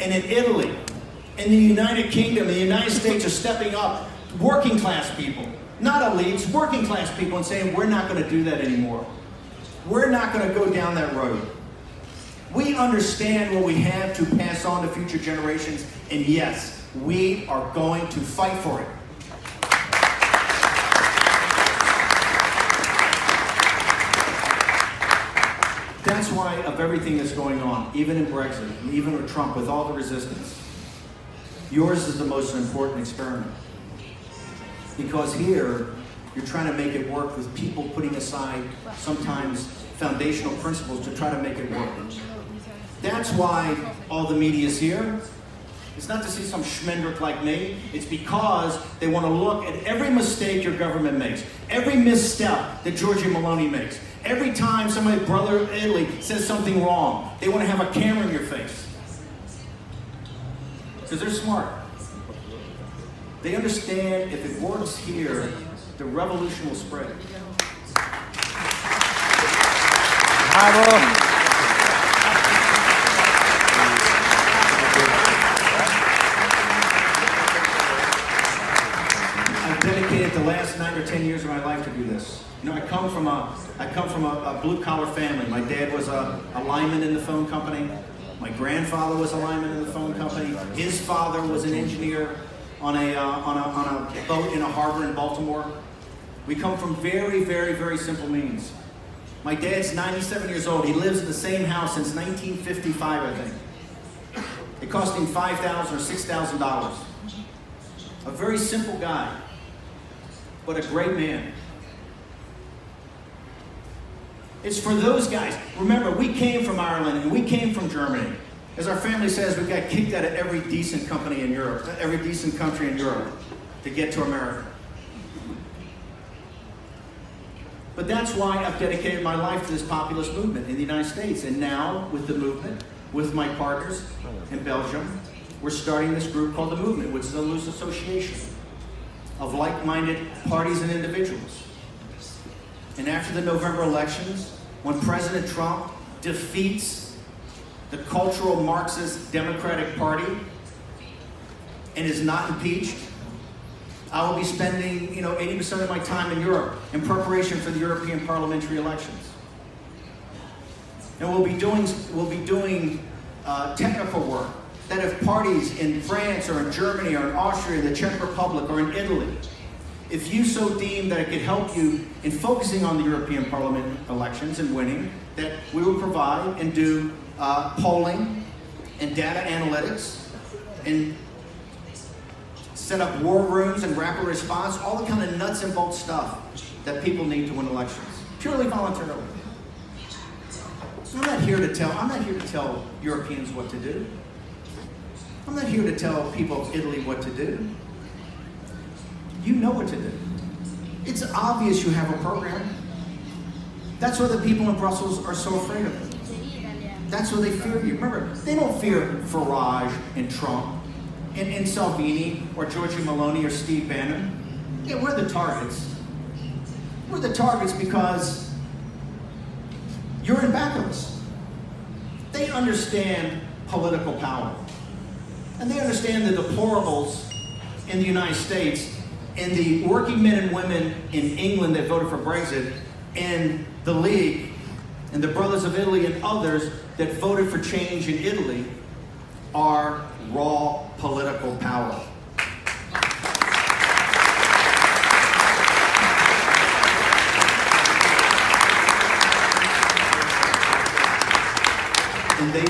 and in Italy, in the United Kingdom, the United States are stepping up, working class people, not elites, working class people, and saying, we're not going to do that anymore. We're not going to go down that road. We understand what we have to pass on to future generations, and yes, we are going to fight for it. That's why, of everything that's going on, even in Brexit, and even with Trump, with all the resistance, yours is the most important experiment. Because here, you're trying to make it work with people putting aside sometimes foundational principles to try to make it work. That's why all the media is here. It's not to see some schmendrick like me. It's because they want to look at every mistake your government makes, every misstep that Giorgia Meloni makes. Every time somebody, brother Italy, says something wrong, they want to have a camera in your face. Because they're smart. They understand if it works here, the revolution will spread. Bravo. I've dedicated the last 9 or 10 years of my life to do this. You know, I come from a blue-collar family. My dad was a lineman in the phone company. My grandfather was a lineman in the phone company. His father was an engineer on a boat in a harbor in Baltimore. We come from very, very, very simple means. My dad's 97 years old. He lives in the same house since 1955, I think. It cost him $5,000 or $6,000. A very simple guy, but a great man. It's for those guys. Remember, we came from Ireland and we came from Germany. As our family says, we got kicked out of every decent company in Europe, every decent country in Europe to get to America. But that's why I've dedicated my life to this populist movement in the United States. And now, with the movement, with my partners in Belgium, we're starting this group called The Movement, which is a loose association of like-minded parties and individuals. And after the November elections, when President Trump defeats the cultural Marxist Democratic Party and is not impeached, I will be spending 80% of my time in Europe in preparation for the European parliamentary elections. And we'll be doing technical work that if parties in France or in Germany or in Austria, the Czech Republic or in Italy, if you so deem that it could help you in focusing on the European Parliament elections and winning, that we will provide and do polling and data analytics and set up war rooms and rapid response, all the kind of nuts and bolts stuff that people need to win elections, purely voluntarily. So I'm not here to tell Europeans what to do. I'm not here to tell people of Italy what to do. You know what to do. It's obvious you have a program. That's why the people in Brussels are so afraid of it. That's why they fear you. Remember, they don't fear Farage and Trump and Salvini or Giorgia Meloni or Steve Bannon. Yeah, we're the targets. We're the targets because you're in back of us. They understand political power. And they understand the deplorables in the United States and the working men and women in England that voted for Brexit and the League and the Brothers of Italy and others that voted for change in Italy are raw political power. And they